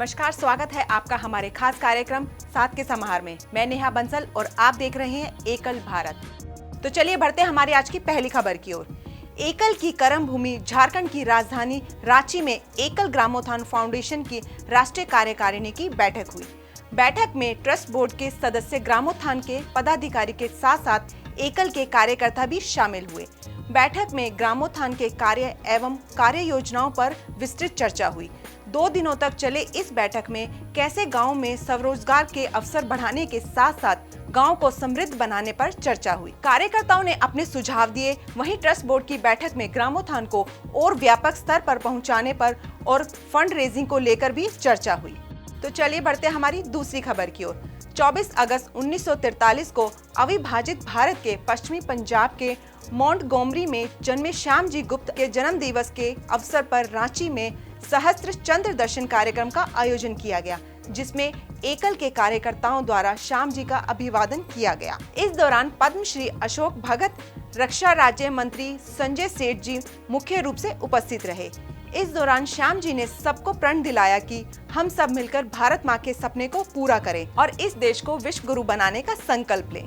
नमस्कार, स्वागत है आपका हमारे खास कार्यक्रम साथ के समाहार में। मैं नेहा बंसल और आप देख रहे हैं एकल भारत। तो चलिए बढ़ते हैं हमारी आज की पहली खबर की ओर। एकल की कर्म भूमि झारखंड की राजधानी रांची में एकल ग्रामोत्थान फाउंडेशन की राष्ट्रीय कार्यकारिणी की बैठक हुई। बैठक में ट्रस्ट बोर्ड के सदस्य, ग्रामोत्थान के पदाधिकारी के साथ साथ एकल के कार्यकर्ता भी शामिल हुए। बैठक में ग्रामोत्थान के कार्य एवं कार्य योजनाओं पर विस्तृत चर्चा हुई। 2 दिनों तक चले इस बैठक में कैसे गांव में स्वरोजगार के अवसर बढ़ाने के साथ साथ गांव को समृद्ध बनाने पर चर्चा हुई। कार्यकर्ताओं ने अपने सुझाव दिए। वहीं ट्रस्ट बोर्ड की बैठक में ग्रामोत्थान को और व्यापक स्तर पर पहुंचाने पर और फंड रेजिंग को लेकर भी चर्चा हुई। तो चलिए बढ़ते हमारी दूसरी खबर की ओर। 24 अगस्त 1943 को अविभाजित भारत के पश्चिमी पंजाब के मोंटगोमरी में जन्मे श्याम जी गुप्त के जन्म दिवस के अवसर पर रांची में सहस्त्र चंद्र दर्शन कार्यक्रम का आयोजन किया गया, जिसमें एकल के कार्यकर्ताओं द्वारा श्याम जी का अभिवादन किया गया। इस दौरान पद्मश्री अशोक भगत, रक्षा राज्य मंत्री संजय सेठ जी मुख्य रूप से उपस्थित रहे। इस दौरान श्याम जी ने सबको प्रण दिलाया कि हम सब मिलकर भारत माँ के सपने को पूरा करें और इस देश को विश्व गुरु बनाने का संकल्प लें।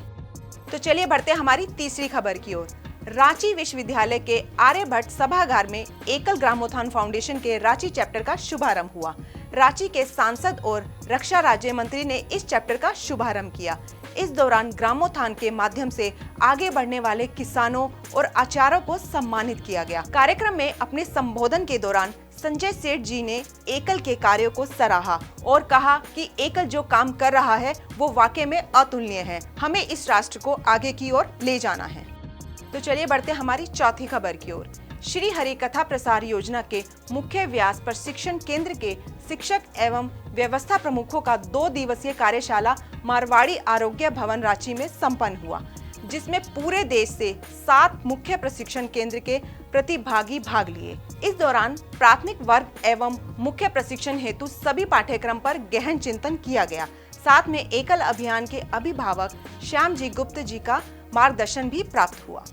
तो चलिए बढ़ते हमारी तीसरी खबर की ओर। रांची विश्वविद्यालय के आर्यभट्ट सभागार में एकल ग्रामोत्थान फाउंडेशन के रांची चैप्टर का शुभारंभ हुआ। रांची के सांसद और रक्षा राज्य मंत्री ने इस चैप्टर का शुभारंभ किया। इस दौरान ग्रामोत्थान के माध्यम से आगे बढ़ने वाले किसानों और आचार्यों को सम्मानित किया गया। कार्यक्रम में अपने संबोधन के दौरान संजय सेठ जी ने एकल के कार्यों को सराहा और कहा कि एकल जो काम कर रहा है वो वाकई में अतुलनीय है। हमें इस राष्ट्र को आगे की ओर ले जाना है। तो चलिए बढ़ते हमारी चौथी खबर की ओर। श्री हरि कथा प्रसार योजना के मुख्य व्यास प्रशिक्षण केंद्र के शिक्षक एवं व्यवस्था प्रमुखों का 2 दिवसीय कार्यशाला मारवाड़ी आरोग्य भवन रांची में संपन्न हुआ, जिसमें पूरे देश से 7 मुख्य प्रशिक्षण केंद्र के प्रतिभागी भाग लिए। इस दौरान प्राथमिक वर्ग एवं मुख्य प्रशिक्षण हेतु सभी पाठ्यक्रम पर गहन चिंतन किया गया। साथ में एकल अभियान के अभिभावक श्याम जी गुप्त जी का मार्गदर्शन भी प्राप्त हुआ।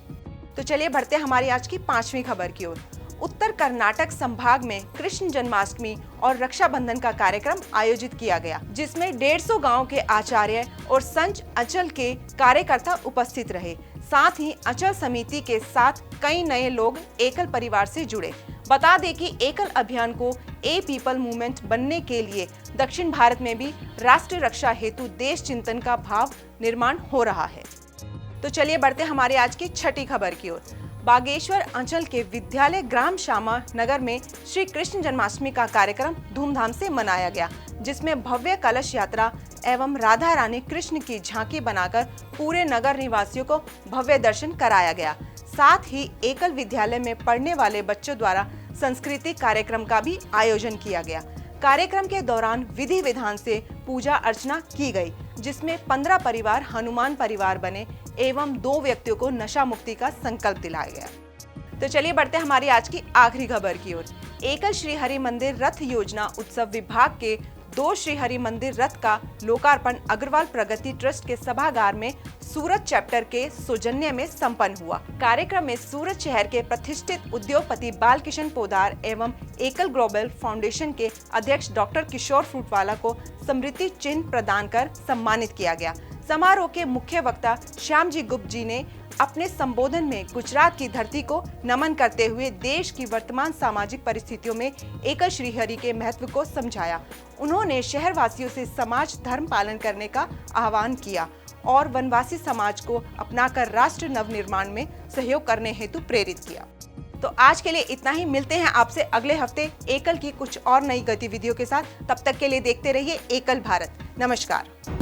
तो चलिए बढ़ते हमारी आज की 5वीं खबर की ओर। उत्तर कर्नाटक संभाग में कृष्ण जन्माष्टमी और रक्षाबंधन का कार्यक्रम आयोजित किया गया, जिसमें 150 गांव के आचार्य और संच अंचल के कार्यकर्ता उपस्थित रहे। साथ ही अंचल समिति के साथ कई नए लोग एकल परिवार से जुड़े। बता दें कि एकल अभियान को ए पीपल मूवमेंट बनने के लिए दक्षिण भारत में भी राष्ट्रीय रक्षा हेतु देश चिंतन का भाव निर्माण हो रहा है। तो चलिए बढ़ते हमारे आज की 6ठी खबर की ओर। बागेश्वर अंचल के विद्यालय ग्राम श्यामा नगर में श्री कृष्ण जन्माष्टमी का कार्यक्रम धूमधाम से मनाया गया, जिसमें भव्य कलश यात्रा एवं राधा रानी कृष्ण की झांकी बनाकर पूरे नगर निवासियों को भव्य दर्शन कराया गया। साथ ही एकल विद्यालय में पढ़ने वाले बच्चों द्वारा सांस्कृतिक कार्यक्रम का भी आयोजन किया गया। कार्यक्रम के दौरान विधि विधान से पूजा अर्चना की गई, जिसमें 15 परिवार हनुमान परिवार बने एवं 2 व्यक्तियों को नशा मुक्ति का संकल्प दिलाया गया। तो चलिए बढ़ते हमारी आज की आखिरी खबर की ओर। एकल श्री हरि मंदिर रथ योजना उत्सव विभाग के 2 श्री हरि मंदिर रथ का लोकार्पण अग्रवाल प्रगति ट्रस्ट के सभागार में सूरत चैप्टर के सौजन्य में संपन्न हुआ। कार्यक्रम में सूरत शहर के प्रतिष्ठित उद्योगपति बालकिशन पोदार एवं एकल ग्लोबल फाउंडेशन के अध्यक्ष डॉक्टर किशोर फ्रूटवाला को स्मृति चिन्ह प्रदान कर सम्मानित किया गया। समारोह के मुख्य वक्ता श्याम जी गुप्त जी ने अपने संबोधन में गुजरात की धरती को नमन करते हुए देश की वर्तमान सामाजिक परिस्थितियों में एकल श्रीहरि के महत्व को समझाया। उन्होंने शहरवासियों से समाज धर्म पालन करने का आह्वान किया और वनवासी समाज को अपनाकर राष्ट्र नवनिर्माण में सहयोग करने हेतु प्रेरित किया। तो आज के लिए इतना ही। मिलते हैं आपसे अगले हफ्ते एकल की कुछ और नई गतिविधियों के साथ। तब तक के लिए देखते रहिए एकल भारत। नमस्कार।